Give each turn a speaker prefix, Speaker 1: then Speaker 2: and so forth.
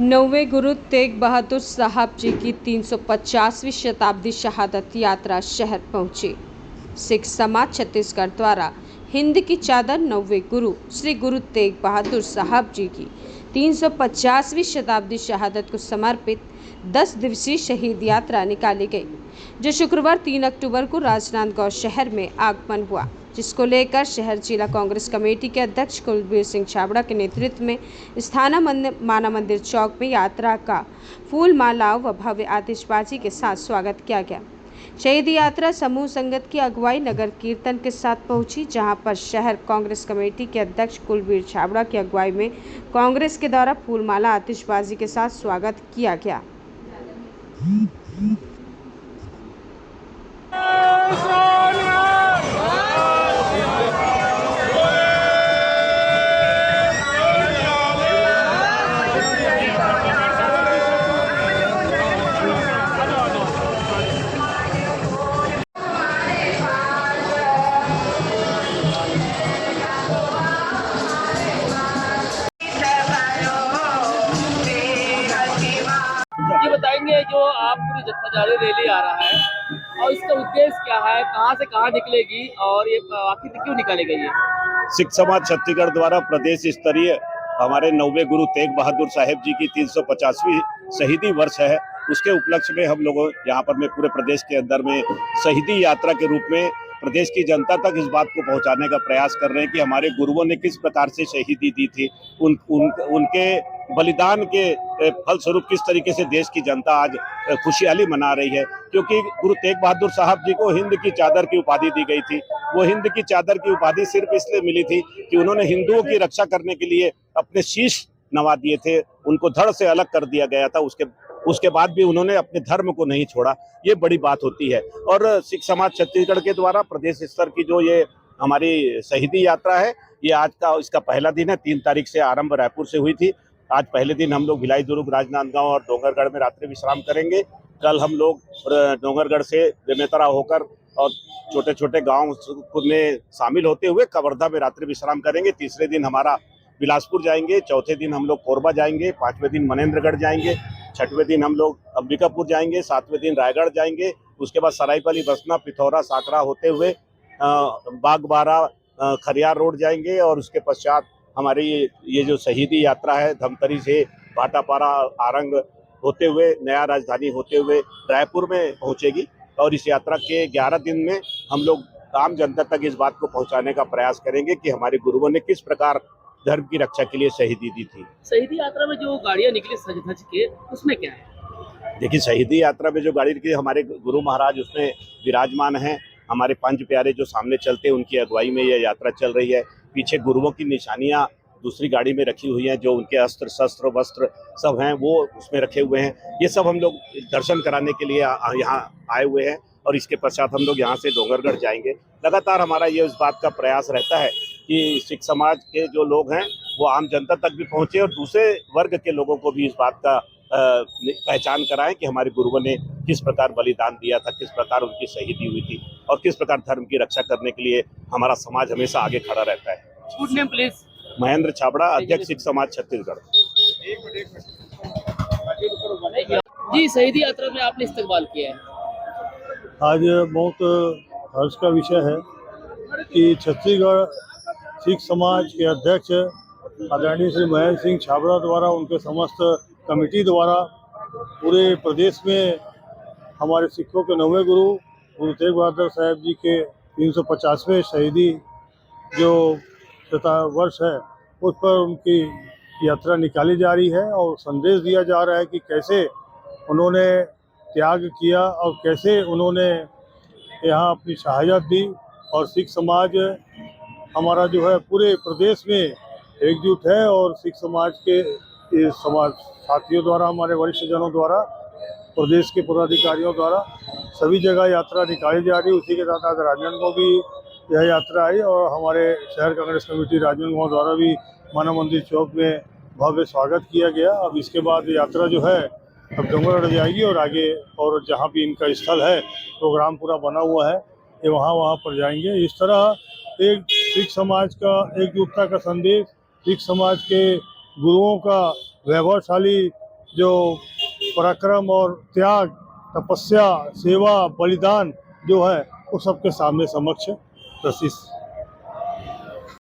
Speaker 1: नौवे गुरु तेग बहादुर साहब जी की 350वीं शताब्दी शहादत यात्रा शहर पहुंची। सिख समाज छत्तीसगढ़ द्वारा हिंद की चादर नौवे गुरु श्री गुरु तेग बहादुर साहब जी की 350वीं शताब्दी शहादत को समर्पित 10 दिवसीय शहीद यात्रा निकाली गई, जो शुक्रवार 3 अक्टूबर को राजनांदगांव शहर में आगमन हुआ, जिसको लेकर शहर जिला कांग्रेस कमेटी के अध्यक्ष कुलबीर सिंह छाबड़ा के नेतृत्व में स्थाना माना मंदिर चौक में यात्रा का फूल मालाओं व भव्य आतिशबाजी के साथ स्वागत किया गया। शहीद यात्रा समूह संगत की अगुवाई नगर कीर्तन के साथ पहुंची, जहां पर शहर कांग्रेस कमेटी के अध्यक्ष कुलबीर छाबड़ा की अगुवाई में कांग्रेस के द्वारा फूलमाला आतिशबाजी के साथ स्वागत किया गया।
Speaker 2: ये बताएंगे जो आप पूरी जत्था जारी रैली आ रहा है और इसका उद्देश्य क्या है, कहां से कहां निकलेगी और ये आखिर क्यों निकाली गई है?
Speaker 3: सिख समाज छत्तीसगढ़ द्वारा प्रदेश स्तरीय हमारे नौवे गुरु तेग बहादुर साहेब जी की 350वीं शहीदी वर्ष है, उसके उपलक्ष्य में हम लोग यहाँ पर में पूरे प्रदेश के अंदर में शहीदी यात्रा के रूप में प्रदेश की जनता तक इस बात को पहुंचाने का प्रयास कर रहे हैं कि हमारे गुरुओं ने किस प्रकार से शहीदी दी थी, उनके बलिदान के फलस्वरूप किस तरीके से देश की जनता आज खुशहाली मना रही है। क्योंकि गुरु तेग बहादुर साहब जी को हिंद की चादर की उपाधि दी गई थी। वो हिंद की चादर की उपाधि सिर्फ इसलिए मिली थी कि उन्होंने हिंदुओं की रक्षा करने के लिए अपने शीश नवा दिए थे, उनको धड़ से अलग कर दिया गया था। उसके बाद भी उन्होंने अपने धर्म को नहीं छोड़ा, ये बड़ी बात होती है। और सिख समाज छत्तीसगढ़ के द्वारा प्रदेश स्तर की जो ये हमारी शहीदी यात्रा है, ये आज का इसका पहला दिन है। 3 तारीख से आरंभ रायपुर से हुई थी। आज पहले दिन हम लोग भिलाई, दुर्ग, राजनांदगांव और डोंगरगढ़ में रात्रि विश्राम करेंगे। कल हम लोग डोंगरगढ़ से बेमेतरा होकर और छोटे छोटे गाँव में शामिल होते हुए कवर्धा में रात्रि विश्राम करेंगे। तीसरे दिन हमारा बिलासपुर जाएंगे, चौथे दिन हम लोग कोरबा जाएंगे, 5वें दिन मनेन्द्रगढ़ जाएंगे, 6वें दिन हम लोग अंबिकापुर जाएंगे, 7वें दिन रायगढ़ जाएंगे। उसके बाद सरायपाली, बसना, पिथौरा, साकरा होते हुए बागबारा, खरियार रोड जाएंगे और उसके पश्चात हमारी ये जो शहीदी यात्रा है धमतरी से भाटापारा, आरंग होते हुए, नया राजधानी होते हुए रायपुर में पहुंचेगी। और इस यात्रा के 11 दिन में हम लोग आम जनता तक इस बात को पहुंचाने का प्रयास करेंगे कि हमारे गुरुओं ने किस प्रकार धर्म की रक्षा के लिए शहीदी दी थी।
Speaker 2: शहीदी यात्रा में जो गाड़ियां निकली सज धज के, उसमें क्या है?
Speaker 3: देखिए, शहीदी यात्रा में जो गाड़ी निकली, हमारे गुरु महाराज उसमें विराजमान हैं। हमारे 5 प्यारे जो सामने चलते हैं, उनकी अगुवाई में यह यात्रा चल रही है। पीछे गुरुओं की निशानियां दूसरी गाड़ी में रखी हुई हैं, जो उनके अस्त्र शस्त्र वस्त्र सब हैं वो उसमें रखे हुए हैं। ये सब हम लोग दर्शन कराने के लिए यहाँ आए हुए हैं और इसके पश्चात हम लोग यहाँ से डोंगरगढ़ जाएंगे। लगातार हमारा ये इस बात का प्रयास रहता है कि सिख समाज के जो लोग हैं वो आम जनता तक भी पहुँचे और दूसरे वर्ग के लोगों को भी इस बात का पहचान कराएं कि हमारे गुरुओं ने किस प्रकार बलिदान दिया था, किस प्रकार उनकी शहीदी हुई थी और किस प्रकार धर्म की रक्षा करने के लिए हमारा समाज हमेशा आगे खड़ा रहता है।
Speaker 2: Good name please.
Speaker 3: Mahendra Chhabra, अध्यक्ष सिख समाज छत्तीसगढ़।
Speaker 2: जी, शहीदी यात्रा में आपने इस्तकबाल किया है,
Speaker 4: आज बहुत हर्ष का विषय है कि छत्तीसगढ़ सिख समाज के अध्यक्ष आदरणीय श्री महेंद्र सिंह छाबड़ा द्वारा, उनके समस्त कमेटी द्वारा पूरे प्रदेश में हमारे सिखों के नौवें गुरु गुरु तेग बहादुर साहब जी के 350वें शहीदी जो वर्ष है, उस पर उनकी यात्रा निकाली जा रही है और संदेश दिया जा रहा है कि कैसे उन्होंने त्याग किया और कैसे उन्होंने यहाँ अपनी शहादत दी। और सिख समाज हमारा जो है पूरे प्रदेश में एकजुट है और सिख समाज के समाज साथियों द्वारा, हमारे वरिष्ठ जनों द्वारा, प्रदेश के पदाधिकारियों द्वारा सभी जगह यात्रा निकाली जा रही है। उसी के साथ आज राजनांदगांव भी यह यात्रा आई और हमारे शहर कांग्रेस कमेटी राजनांदगांव द्वारा भी माना मंदिर चौक में भव्य स्वागत किया गया। अब इसके बाद यात्रा जो है अब डोंगरगढ़ जाएगी और आगे और जहाँ भी इनका स्थल है, प्रोग्राम पूरा बना हुआ है, ये वहाँ पर जाएंगे। इस तरह एक सिख समाज का एकजुटता का संदेश, सिख समाज के गुरुओं का वैभवशाली जो पराक्रम और त्याग, तपस्या, सेवा, बलिदान जो है वो सबके सामने समक्ष प्रस्तुत